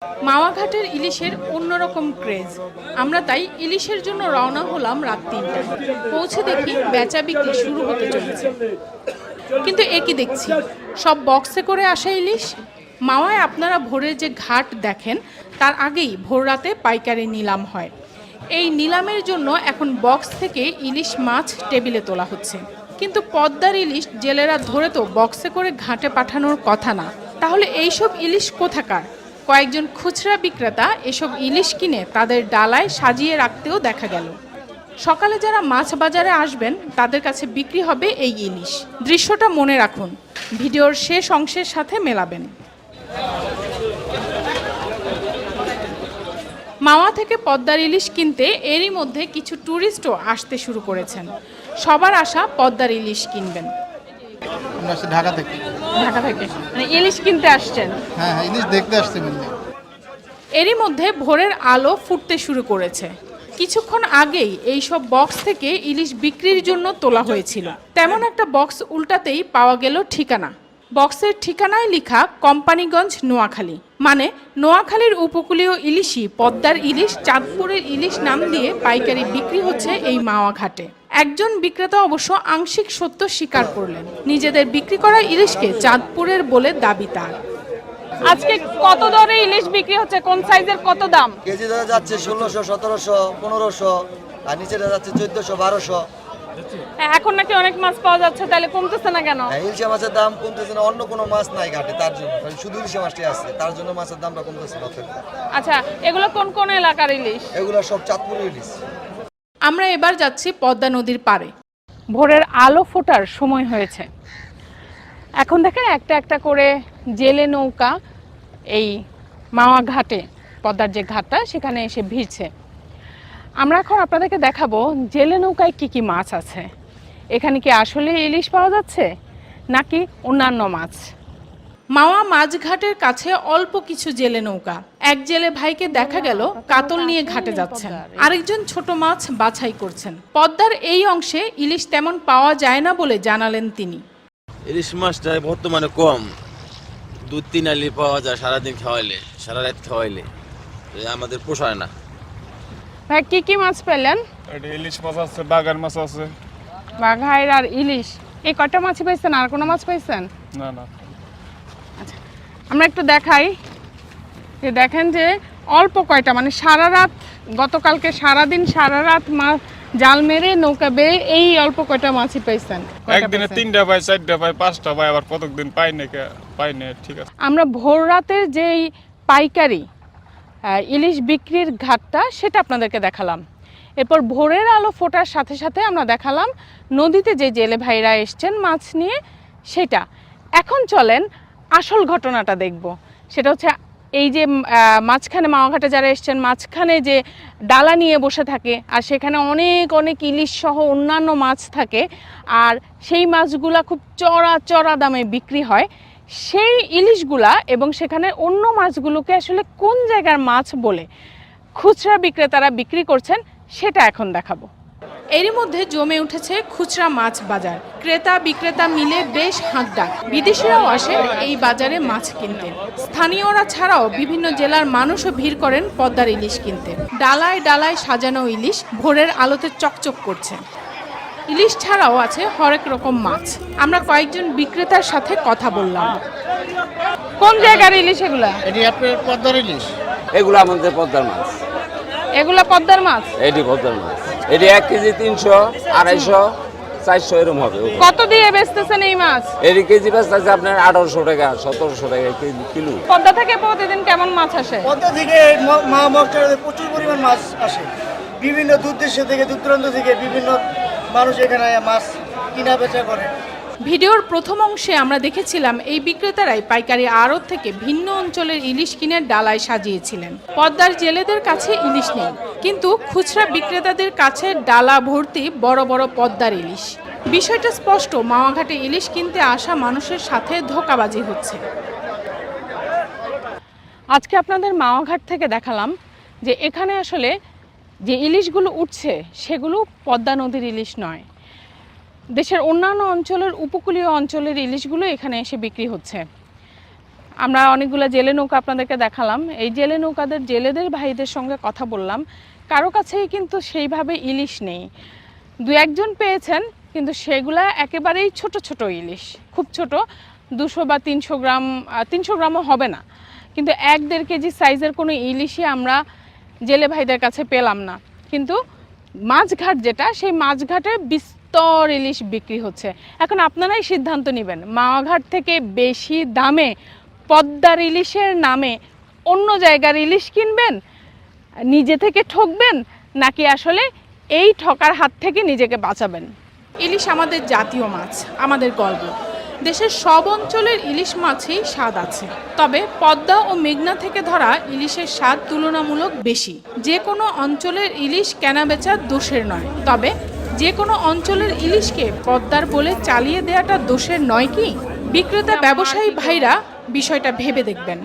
মাওয়া ঘাটের ইলিশের অন্যরকম ক্রেজ। আমরা তাই ইলিশের জন্য রওনা হলাম রাত ৩টায়। পৌঁছে দেখি বেচা বিক্রি শুরু হতে চলেছে। কিন্তু একই দেখছি, সব বক্সে করে আসা ইলিশ। মাওয়ায় আপনারা ভোরের যে ঘাট দেখেন তার আগেই ভোর রাতে পাইকারি নিলাম হয়। এই নিলামের জন্য এখন বক্স থেকে ইলিশ মাছ টেবিলে তোলা হচ্ছে। কিন্তু পদ্মার ইলিশ জেলেরা ধরে তো বক্সে করে ঘাটে পাঠানোর কথা না। তাহলে এইসব ইলিশ কোথাকার? কয়েকজন খুচরা বিক্রেতা এসব ইলিশ কিনে তাদের ডালায় সাজিয়ে রাখতেও দেখা গেল। সকালে যারা মাছ বাজারে আসবেন তাদের কাছে বিক্রি হবে এই ইলিশ। দৃশ্যটা মনে রাখুন, ভিডিওর শেষ অংশের সাথে মেলাবেন। মাওয়া থেকে পদ্মার ইলিশ কিনতে এরই মধ্যে কিছু ট্যুরিস্টও আসতে শুরু করেছেন। সবার আশা পদ্মার ইলিশ কিনবেন। আমরা আসছি ঢাকা থেকে। ঢাকা থেকে মানে ইলিশ কিনতে আসছেন? হ্যাঁ, ইলিশ দেখতে আসছি মেনলি। এরই মধ্যে ভোরের আলো ফুটতে শুরু করেছে। কিছুক্ষণ আগেই এইসব বক্স থেকে ইলিশ বিক্রির জন্য তোলা হয়েছিল। তেমন একটা বক্স উল্টাতেই পাওয়া গেল ঠিকানা। বক্সের ঠিকানায় লেখা কোম্পানিগঞ্জ, নোয়াখালী। মানে নোয়াখালীর উপকূলীয় ইলিশই পদ্মার ইলিশ, চাঁদপুরের ইলিশ নাম দিয়ে পাইকারি বিক্রি হচ্ছে এই মাওয়া ঘাটে। একজন বিক্রেতা অবশ্য আংশিক সত্য স্বীকার করলেন, নিজেদের বিক্রি করা ইলিশকে চাঁদপুরের বলে দাবি তার। আজকে কত দরে ইলিশ বিক্রি হচ্ছে? কোন সাইজের কত দাম? কেজি ধরে যাচ্ছে 1600, 1700, 1500, আর নিচে যাচ্ছে 1400, 1200। এখন নাকি অনেক মাছ পাওয়া যাচ্ছে, তাহলে কমতেছে না কেন? ইলিশা মাছের দাম কমতেছে না, অন্য কোনো মাছ নাই ঘাটে, তার জন্য শুধু ইলিশা মাছটাই আছে, তার জন্য মাছের দামটা কমতেছে না। আচ্ছা, এগুলো কোন কোন এলাকার ইলিশ? এগুলো সব চাঁদপুরের ইলিশ। আমরা এবার যাচ্ছি পদ্মা নদীর পাড়ে। ভোরের আলো ফোটার সময় হয়েছে। এখন দেখেন একটা একটা করে জেলে নৌকা এই মাওয়া ঘাটে, পদ্মার যে ঘাটটা সেখানে এসে ভিড়ছে। আমরা এখন আপনাদেরকে দেখাবো জেলে নৌকায় কি কি মাছ আছে। এখানে কি আসলে ইলিশ পাওয়া যাচ্ছে নাকি অন্যান্য মাছ? মাওয়া মাছঘাটের কাছে অল্প কিছু জেলে নৌকা। এক জেলে ভাইকে দেখা গেল কাতল নিয়ে ঘাটে যাচ্ছেন, আরেকজন ছোট মাছ বাছাই করছেন। পদ্মার এই অংশে ইলিশ তেমন পাওয়া যায় না বলে জানালেন তিনি। ইলিশ মাছটা বর্তমানে কম, 2-3 আলি পাওয়া যায় সারাদিন খাওয়াইলে, সারা রাত খাওয়াইলে, আমাদের পোষায় না। ভাই কি কি মাছ পেলেন? ইলিশ মাছ আছে, বাগার মাছ আছে। বাঘাইর আর ইলিশ, এই কয়টা মাছই পাইছেন? আর কোনো মাছ পাইছেন? না না। আচ্ছা, আমরা একটু দেখাই যে দেখেন যে অল্প কয়টা, মানে সারা রাত, গতকালকে সারাদিন সারা রাত মাছ জাল মেরে নৌকা বেয়ে এই অল্প কয়টা মাছই পাইছেন। একদিনে 3টা পাই, 4টা পাই, 5টা পাই, আবার কতদিন পাই না। ঠিক আছে। আমরা ভোর রাতের যেই পাইকারি ইলিশ বিক্রির ঘাটটা সেটা আপনাদেরকে দেখালাম। এরপর ভোরের আলো ফোটার সাথে সাথে আমরা দেখালাম নদীতে যে জেলে ভাইরা এসছেন মাছ নিয়ে সেটা। এখন চলেন আসল ঘটনাটা দেখব। সেটা হচ্ছে এই যে মাঝখানে মাওয়াঘাটে যারা এসছেন, মাঝখানে যে ডালা নিয়ে বসে থাকে আর সেখানে অনেক অনেক ইলিশ সহ অন্যান্য মাছ থাকে, আর সেই মাছগুলা খুব চড়া চড়া দামে বিক্রি হয়। সেই ইলিশগুলা এবং সেখানে অন্য মাছগুলোকে আসলে কোন জায়গার মাছ বলে খুচরা বিক্রেতারা বিক্রি করছেন সেটা এখন দেখাবো। এরই মধ্যে জমে উঠেছে খুচরা মাছ বাজার। ক্রেতা বিক্রেতা মিলে বেশ হাঁকডাক। বিদেশিরাও আসে এই বাজারে মাছ কিনতে। স্থানীয়রা ছাড়াও বিভিন্ন জেলার মানুষও ভিড় করেন পদ্মার ইলিশ কিনতে। ডালায় ডালায় সাজানো ইলিশ ভোরের আলোতে চকচক করছে। ইলিশ ছাড়াও আছে হরেক রকম মাছ। আমরা কয়েকজন বিক্রেতার সাথে কথা বললাম। কোন জায়গার ইলিশ এগুলা? এটি আপনার পদ্মার ইলিশ। এগুলো আমাদের পদ্মার মাছ। এগুলা পদ্মার মাছ? এটি পদ্মার মাছ। এটি 1 কেজি 300, 250, 400 এরকম হবে। কত দিয়ে বেচতেছেন এই মাছ? এটি কেজি বেচতেছে আপনার 1800 টাকা, 1700 টাকা কিলো। পদ্মা থেকে প্রতিদিন কেমন মাছ আসে? পদ্মা থেকে মা মক্কেলদের প্রচুর পরিমাণ মাছ আসে। বিভিন্ন দূর দেশ থেকে, দূর দূরান্ত থেকে বিভিন্ন মানুষ এখানে মাছ কিনা বেচা করে। ভিডিওর প্রথম অংশে আমরা দেখেছিলাম এই বিক্রেতারাই পাইকারি আড়ত থেকে ভিন্ন অঞ্চলের ইলিশ কিনে ডালায় সাজিয়েছিলেন। পদ্মার জেলেদের কাছে ইলিশ নেই, কিন্তু খুচরা বিক্রেতাদের কাছে ডালা ভর্তি বড় বড় পদ্মার ইলিশ। বিষয়টা স্পষ্ট, মাওয়াঘাটে ইলিশ কিনতে আসা মানুষের সাথে ধোঁকাবাজি হচ্ছে। আজকে আপনাদের মাওয়াঘাট থেকে দেখালাম যে এখানে আসলে যে ইলিশগুলো উঠছে সেগুলো পদ্মা নদীর ইলিশ নয়। দেশের অন্যান্য অঞ্চলের উপকূলীয় অঞ্চলের ইলিশগুলো এখানে এসে বিক্রি হচ্ছে। আমরা অনেকগুলো জেলে নৌকা আপনাদেরকে দেখালাম। এই জেলে নৌকাদের জেলেদের ভাইদের সঙ্গে কথা বললাম, কারো কাছেই কিন্তু সেইভাবে ইলিশ নেই। দু একজন পেয়েছেন, কিন্তু সেগুলা একেবারেই ছোট ছোট ইলিশ, খুব ছোট, 200 বা 300 গ্রাম, 300 গ্রামও হবে না। কিন্তু 1-1.5 কেজি সাইজের কোনো ইলিশই আমরা জেলে ভাইদের কাছে পেলাম না। কিন্তু মাছঘাট যেটা, সেই মাছঘাটে বিস্তর ইলিশ বিক্রি হচ্ছে। এখন আপনারাই সিদ্ধান্ত নেবেন, মাওয়াঘাট থেকে বেশি দামে পদ্মার ইলিশের নামে অন্য জায়গার ইলিশ কিনবেন, নিজে থেকে ঠকবেন, নাকি আসলে এই ঠকার হাত থেকে নিজেকে বাঁচাবেন। ইলিশ আমাদের জাতীয় মাছ, আমাদের গর্ব। দেশের সব অঞ্চলের ইলিশ মাছেই স্বাদ আছে, তবে পদ্মা ও মেঘনা থেকে ধরা ইলিশের স্বাদ তুলনামূলক বেশি। যে কোনো অঞ্চলের ইলিশ কেনাবেচা দোষের নয়, তবে যে কোনো অঞ্চলের ইলিশকে পদ্মার বলে চালিয়ে দেওয়াটা দোষের নয় কি? বিক্রেতা ব্যবসায়ী ভাইরা বিষয়টা ভেবে দেখবেন।